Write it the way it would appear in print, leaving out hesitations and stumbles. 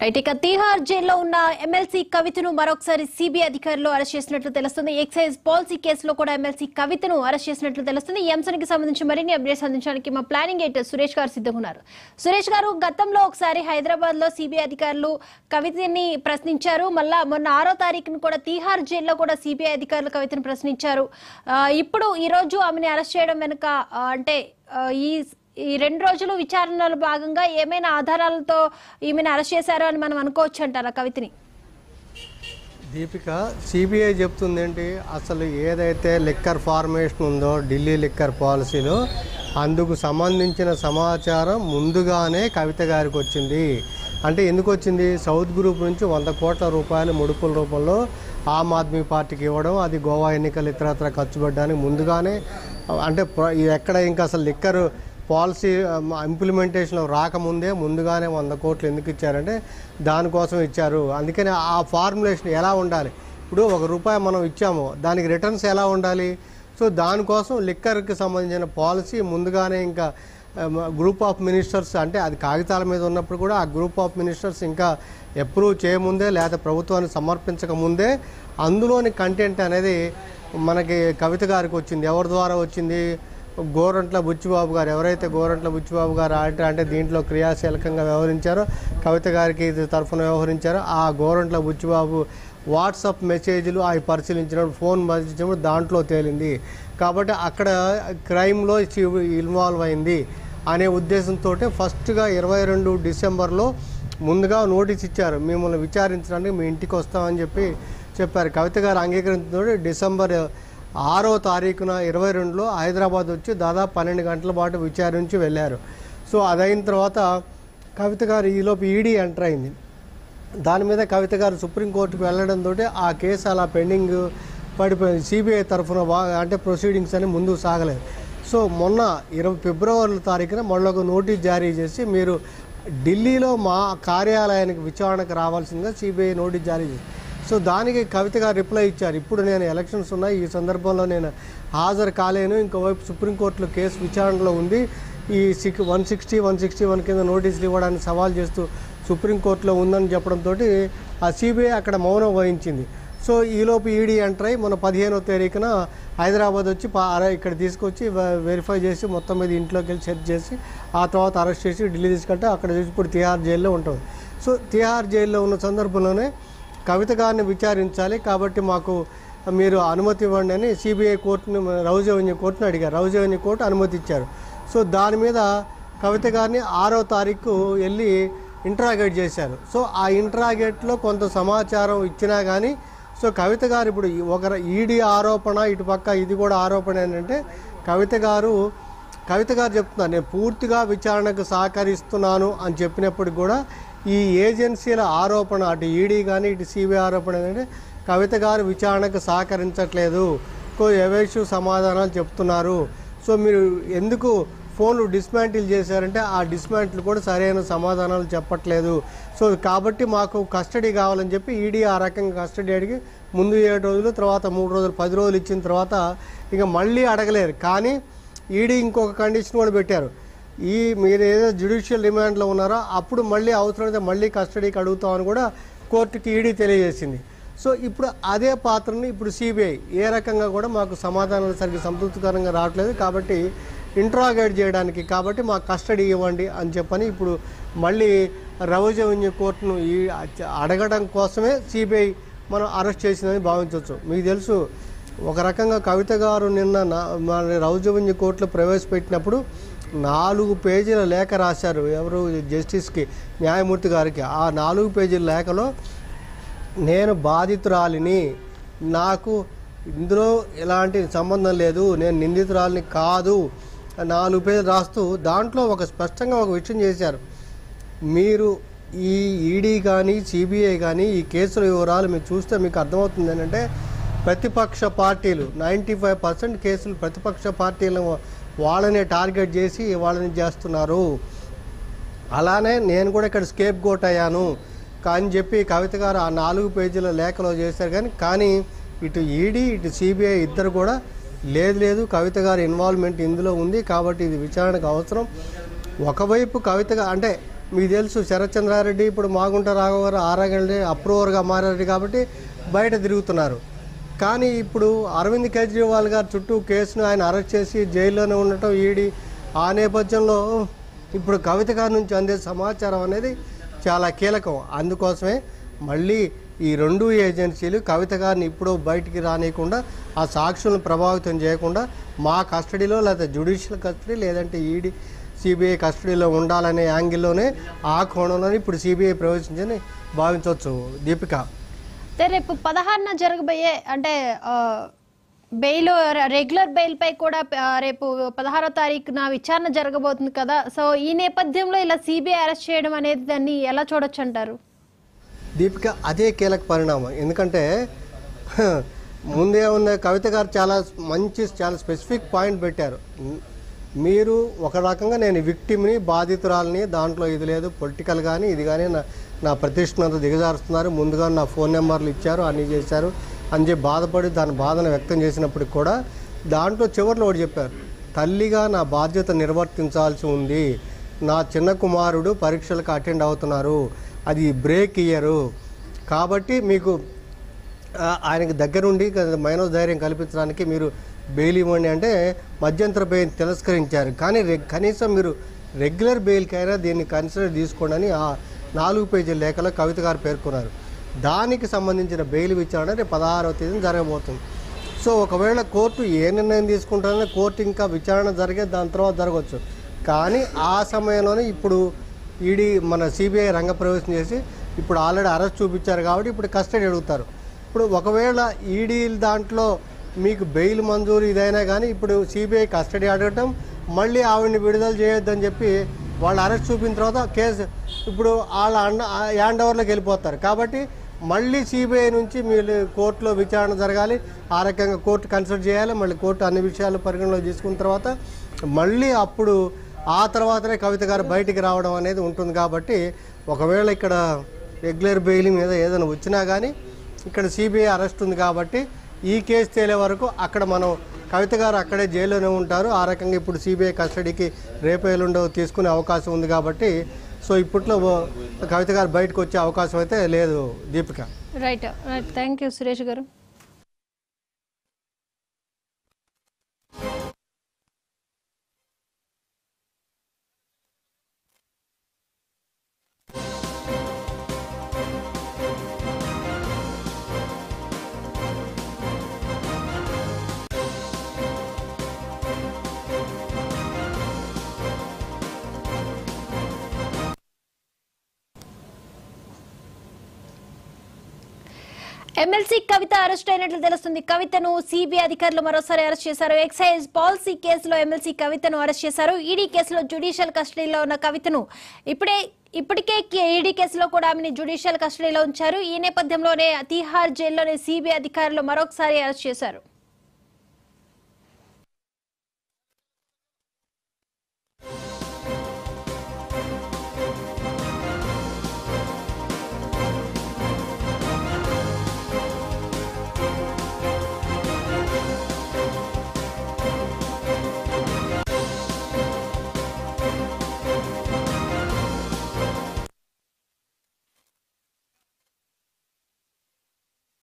Right ఇక తీహార్ జైల్లో ఉన్న ఎమ్మెల్సీ కవితను మరొకసారి సిబిఐ అధికారులు అరెస్ట్ చేసినట్లు తెలుస్తుంది. ఎక్సైజ్ పాలసీ కేసులో కూడా ఎమ్మెల్సీ కవితను అరెస్ట్ చేసినట్లు తెలుస్తుంది. ఈ అంశానికి సంబంధించి మరిన్ని అప్డేట్స్ అందించడానికి మా ప్లానింగ్ ఎడిటర్ సురేష్ గారు సిద్ధంగా ఉన్నారు. సురేష్ గారు, గతంలో ఒకసారి హైదరాబాద్ లో సిబిఐ అధికారులు కవితని ప్రశ్నించారు. మళ్ళా మొన్న 6వ తారీఖును కూడా తీహార్ జైల్లో కూడా సిబిఐ అధికారులు కవితను ప్రశ్నించారు. ఇప్పుడు ఈ రోజు ఆమెను అరెస్ట్ చేయడం వెనుక అంటే ఈ 2 రోజులు విచారణలో భాగంగా ఏమైనా ఆధారాలతో ఈమెను అరెస్ట్ చేశారో అని మనం అనుకోవచ్చు అంటారా కవితని? దీపిక, సిబిఐ చెప్తుంది ఏంటి, అసలు ఏదైతే లిక్కర్ ఫార్మేషన్ ఉందో ఢిల్లీ లిక్కర్ పాలసీలో అందుకు సంబంధించిన సమాచారం ముందుగానే కవిత గారికి వచ్చింది. అంటే ఎందుకు వచ్చింది? సౌత్ గ్రూప్ నుంచి 100 కోట్ల రూపాయలు ముడుపుల రూపంలో ఆమ్ ఆద్మీ పార్టీకి ఇవ్వడం, అది గోవా ఎన్నికలు ఇతరత్ర ఖర్చు పెట్టడానికి ముందుగానే అంటే ఎక్కడ ఇంకా అసలు లిక్కర్ పాలసీ ఇంప్లిమెంటేషన్ రాకముందే ముందుగానే 100 కోట్లు ఎందుకు ఇచ్చారంటే దానికోసం ఇచ్చారు. అందుకని ఆ ఫార్ములేషన్ ఎలా ఉండాలి, ఇప్పుడు ₹1 మనం ఇచ్చాము, దానికి రిటర్న్స్ ఎలా ఉండాలి, సో దానికోసం లిక్కర్కి సంబంధించిన పాలసీ ముందుగానే ఇంకా గ్రూప్ ఆఫ్ మినిస్టర్స్ అంటే అది కాగితాల మీద ఉన్నప్పుడు కూడా ఆ గ్రూప్ ఆఫ్ మినిస్టర్స్ ఇంకా అప్రూవ్ చేయముందే లేదా ప్రభుత్వానికి సమర్పించకముందే అందులోని కంటెంట్ అనేది మనకి కవిత గారికి వచ్చింది. ఎవరి ద్వారా వచ్చింది? గోరంట్ల బుచ్చిబాబు గారు. ఎవరైతే గోరంట్ల బుచ్చిబాబు గారు అంటే దీంట్లో క్రియాశీలకంగా వ్యవహరించారో, కవిత గారికి తరఫున వ్యవహరించారో ఆ గోరంట్ల బుచ్చిబాబు వాట్సాప్ మెసేజ్లు అవి పరిశీలించినప్పుడు, ఫోన్ పరిశీలించినప్పుడు దాంట్లో తేలింది. కాబట్టి అక్కడ క్రైమ్లో ఇన్వాల్వ్ అయింది అనే ఉద్దేశంతో ఫస్ట్గా 22 డిసెంబర్లో ముందుగా నోటీస్ ఇచ్చారు, మిమ్మల్ని విచారించడానికి మీ ఇంటికి వస్తామని చెప్పారు. కవిత గారు అంగీకరించడంతో డిసెంబర్ 6వ తారీఖున 22లో హైదరాబాద్ వచ్చి దాదాపు 12 గంటల పాటు విచారించి వెళ్ళారు. సో అదైన తర్వాత కవిత గారు ఈలోపు ఈడీ ఎంటర్ అయింది. దాని మీద కవిత గారు సుప్రీంకోర్టుకు వెళ్ళడంతో ఆ కేసు అలా పెండింగ్ పడిపోయింది. సిబిఐ తరఫున అంటే ప్రొసీడింగ్స్ అని ముందుకు సాగలేదు. సో మొన్న ఫిబ్రవరి తారీఖున మళ్ళీ ఒక నోటీస్ జారీ చేసి మీరు ఢిల్లీలో మా కార్యాలయానికి విచారణకు రావాల్సిందిగా సిబిఐ నోటీస్ జారీ చేసింది. సో దానికి కవిత గారు రిప్లై ఇచ్చారు, ఇప్పుడు నేను ఎలక్షన్స్ ఉన్నాయి, ఈ సందర్భంలో నేను హాజరు కాలేను, ఇంకోవైపు సుప్రీంకోర్టులో కేసు విచారణలో ఉంది, ఈ 161 కింద నోటీసులు ఇవ్వడానికి సవాల్ చేస్తూ సుప్రీంకోర్టులో ఉందని చెప్పడంతో ఆ సిబిఐ అక్కడ మౌనం వహించింది. సో ఈలోపు ఈడీ ఎంటర్ అయ్యి మొన్న 15వ తారీఖున హైదరాబాద్ వచ్చి ఇక్కడ తీసుకొచ్చి వెరిఫై చేసి మొత్తం మీద ఇంట్లోకి వెళ్ళి సెర్చ్ చేసి ఆ తర్వాత అరెస్ట్ చేసి ఢిల్లీ తీసుకెళ్తే అక్కడ చూసి ఇప్పుడు తిహార్ జైల్లో ఉంటుంది. సో తిహార్ జైల్లో ఉన్న సందర్భంలోనే కవిత గారిని విచారించాలి, కాబట్టి మాకు మీరు అనుమతి ఇవ్వండి అని సిబిఐ కోర్టును రౌజ్ అవెన్యూ కోర్టును అడిగారు. రౌజ్ అవెన్యూ కోర్టు అనుమతి ఇచ్చారు. సో దాని మీద కవిత గారిని 6వ తారీఖు వెళ్ళి ఇంట్రాగేట్ చేశారు. సో ఆ ఇంట్రాగేట్లో కొంత సమాచారం ఇచ్చినా కానీ సో కవిత గారు ఇప్పుడు ఒక ఈడీ ఆరోపణ, ఇటుపక్క ఇది కూడా ఆరోపణ ఏంటంటే కవిత గారు చెప్తున్నారు, నేను పూర్తిగా విచారణకు సహకరిస్తున్నాను అని చెప్పినప్పటికి కూడా ఈ ఏజెన్సీల ఆరోపణ, అటు ఈడీ కానీ ఇటు సిబిఐ ఆరోపణ ఏంటంటే కవిత గారు విచారణకు సహకరించట్లేదు, ఎవైషు సమాధానాలు చెప్తున్నారు, సో మీరు ఎందుకు ఫోన్లు డిస్మాంటిల్ చేశారంటే ఆ డిస్మాంటిల్ కూడా సరైన సమాధానాలు చెప్పట్లేదు, సో కాబట్టి మాకు కస్టడీ కావాలని చెప్పి ఈడీ ఆ రకంగా కస్టడీ అడిగి ముందు 7 రోజులు, తర్వాత 3 రోజులు, 10 రోజులు ఇచ్చిన తర్వాత ఇక మళ్ళీ అడగలేరు. కానీ ఈడీ ఇంకొక కండిషన్ కూడా పెట్టారు, మీరు ఏదో జ్యుడిషియల్ రిమాండ్లో ఉన్నారో అప్పుడు మళ్ళీ అవసరమైతే మళ్ళీ కస్టడీకి అడుగుతామని కూడా కోర్టుకి ఈడీ తెలియజేసింది. సో ఇప్పుడు అదే పాత్రని ఇప్పుడు సిబిఐ ఏ రకంగా కూడా మాకు సమాధానాలు సరిగ్గా సంతృప్తికరంగా రావట్లేదు, కాబట్టి ఇంట్రాగేట్ చేయడానికి కాబట్టి మాకు కస్టడీ ఇవ్వండి అని చెప్పని ఇప్పుడు మళ్ళీ రౌజ్ అవెన్యూ కోర్టును అడగడం కోసమే సిబిఐ మనం అరెస్ట్ చేసిందని భావించవచ్చు. మీకు తెలుసు, ఒక రకంగా కవిత గారు నిన్న రౌజ్ అవెన్యూ కోర్టులో ప్రవేశపెట్టినప్పుడు 4 పేజీల లేఖ రాశారు. ఎవరు? జస్టిస్కి, న్యాయమూర్తి గారికి. ఆ 4 పేజీల లేఖలో నేను బాధితురాలిని, నాకు ఇందులో ఎలాంటి సంబంధం లేదు, నేను నిందితురాలిని కాదు 4 పేజీలు రాస్తూ దాంట్లో స్పష్టంగా ఒక విషయం చేశారు, మీరు ఈ ఈడీ కానీ సిబిఐ కానీ ఈ కేసుల వివరాలు మీరు చూస్తే మీకు అర్థమవుతుంది ఏంటంటే ప్రతిపక్ష పార్టీలు 95% కేసులు ప్రతిపక్ష పార్టీలను వాళ్ళనే టార్గెట్ చేసి వాళ్ళని చేస్తున్నారు, అలానే నేను కూడా ఇక్కడ స్కేప్ గోట్ అయ్యాను అని చెప్పి కవిత గారు ఆ 4 పేజీల లేఖలో చేశారు. కానీ ఇటు ఈడీ ఇటు సిబిఐ ఇద్దరు కూడా లేదు కవిత గారి ఇన్వాల్వ్మెంట్ ఇందులో ఉంది, కాబట్టి ఇది విచారణకు అవసరం. ఒకవైపు కవితగా అంటే మీకు తెలుసు శరత్ చంద్రారెడ్డి ఇప్పుడు మాగుంట రాఘవ గారు ఆరాగండి అప్రూవర్గా మారారు కాబట్టి బయట తిరుగుతున్నారు. కానీ ఇప్పుడు అరవింద్ కేజ్రీవాల్ గారు చుట్టూ కేసును ఆయన అరెస్ట్ చేసి జైల్లోనే ఉండటం ఈడీ, ఆ నేపథ్యంలో ఇప్పుడు కవిత గారి నుంచి అందే సమాచారం అనేది చాలా కీలకం. అందుకోసమే మళ్ళీ ఈ రెండు ఏజెన్సీలు కవిత గారిని ఇప్పుడు బయటికి రానియకుండా, ఆ సాక్షులను ప్రభావితం చేయకుండా మా కస్టడీలో లేదా జ్యుడిషియల్ కస్టడీ లేదంటే ఈడీ సిబిఐ కస్టడీలో ఉండాలనే యాంగిల్లోనే, ఆ కోణంలోనే ఇప్పుడు సిబిఐ ప్రవేశించని భావించవచ్చు దీపిక. రేపు 16న జరగబోయే అంటే బెయిల్, రెగ్యులర్ బెయిల్ పై కూడా రేపు 16వ తారీఖున విచారణ జరగబోతుంది కదా. సో ఈ నేపథ్యంలో ఇలా సిబిఐ అరెస్ట్ చేయడం అనేది దాన్ని ఎలా చూడొచ్చు అంటారు? దీపిక, అదే కీలక పరిణామం. ఎందుకంటే ముందే ఉన్న కవిత గారు చాలా స్పెసిఫిక్ పాయింట్ పెట్టారు. మీరు ఒక రకంగా నేను విక్టిమ్ని, బాధితురాలని, దాంట్లో ఇది లేదు పొలిటికల్ కానీ ఇది కానీ నా ప్రతిష్టనంతా దిగజారుస్తున్నారు, ముందుగా నా ఫోన్ నెంబర్లు ఇచ్చారు, అన్నీ చేశారు అని చెప్పి బాధపడి దాని బాధను వ్యక్తం చేసినప్పటికి కూడా దాంట్లో చివరిలో ఒకటి చెప్పారు, తల్లిగా నా బాధ్యత నిర్వర్తించాల్సి ఉంది, నా చిన్న కుమారుడు పరీక్షలకు అటెండ్ అవుతున్నారు, అది బ్రేక్ ఇయ్యరు కాబట్టి మీకు ఆయనకి దగ్గరుండి మనోధైర్యం కల్పించడానికి మీరు బెయిల్ ఇవ్వండి అంటే మధ్యంతర బెయిల్ తిరస్కరించారు. కానీ కనీసం మీరు రెగ్యులర్ బెయిల్కైనా దీన్ని కన్సిడర్ తీసుకోండి అని ఆ 4 పేజీల లేఖలో కవిత గారు పేర్కొన్నారు. దానికి సంబంధించిన బెయిల్ విచారణ రేపు 16వ తేదీన జరగబోతుంది. సో ఒకవేళ కోర్టు ఏ నిర్ణయం తీసుకుంటారని కోర్టు ఇంకా విచారణ జరిగే దాని తర్వాత జరగవచ్చు. కానీ ఆ సమయంలోనే ఇప్పుడు ఈడీ మన సిబిఐ రంగప్రవేశం చేసి ఇప్పుడు ఆల్రెడీ అరెస్ట్ చూపించారు కాబట్టి ఇప్పుడు కస్టడీ అడుగుతారు. ఇప్పుడు ఒకవేళ ఈడీ దాంట్లో మీకు బెయిల్ మంజూరు ఇదైనా కానీ ఇప్పుడు సిబిఐ కస్టడీ అడగటం, మళ్ళీ ఆవిడని విడుదల చేయొద్దని చెప్పి వాళ్ళు అరెస్ట్ చూపిన తర్వాత కేసు ఇప్పుడు వాళ్ళ హ్యాండ్ ఓవర్లోకి వెళ్ళిపోతారు. కాబట్టి మళ్ళీ సిబిఐ నుంచి మీరు కోర్టులో విచారణ జరగాలి, ఆ రకంగా కోర్టు కన్సల్ట్ చేయాలి, మళ్ళీ కోర్టు అన్ని విషయాలు పరిగణలో తీసుకున్న తర్వాత మళ్ళీ అప్పుడు ఆ తర్వాతనే కవిత గారు బయటికి రావడం అనేది ఉంటుంది. కాబట్టి ఒకవేళ ఇక్కడ రెగ్యులర్ బెయిల్ మీద ఏదైనా వచ్చినా కానీ ఇక్కడ సిబిఐ అరెస్ట్ ఉంది కాబట్టి ఈ కేసు తేలే వరకు అక్కడ మనం కవిత గారు అక్కడే జైల్లోనే ఉంటారు. ఆ రకంగా ఇప్పుడు సిబిఐ కస్టడీకి రేపు ఎల్లుండో తీసుకునే అవకాశం ఉంది కాబట్టి సో ఇప్పట్లో కవిత గారు బయటకు వచ్చే అవకాశం అయితే లేదు Deepika. Right, thank you Suresh గారు. ఎమ్మెల్సీ కవిత అరెస్ట్ అయినట్లు తెలుస్తుంది. కవితను సిబిఐ అధికారులు మరోసారి అరెస్ట్ చేశారు. ఎక్సైజ్ పాలసీ కేసులో ఎమ్మెల్సీ కవితను అరెస్ట్ చేశారు. ఈడీ కేసులో జ్యుడిషియల్ కస్టడీలో ఉన్న కవితను ఇప్పటికే ఈడీ కేసులో కూడా ఆమెను జ్యుడిషియల్ కస్టడీలో ఉంచారు. ఈ నేపథ్యంలోనే తిహార్ జైల్లోనే సిబిఐ అధికారులు మరొకసారి అరెస్ట్ చేశారు.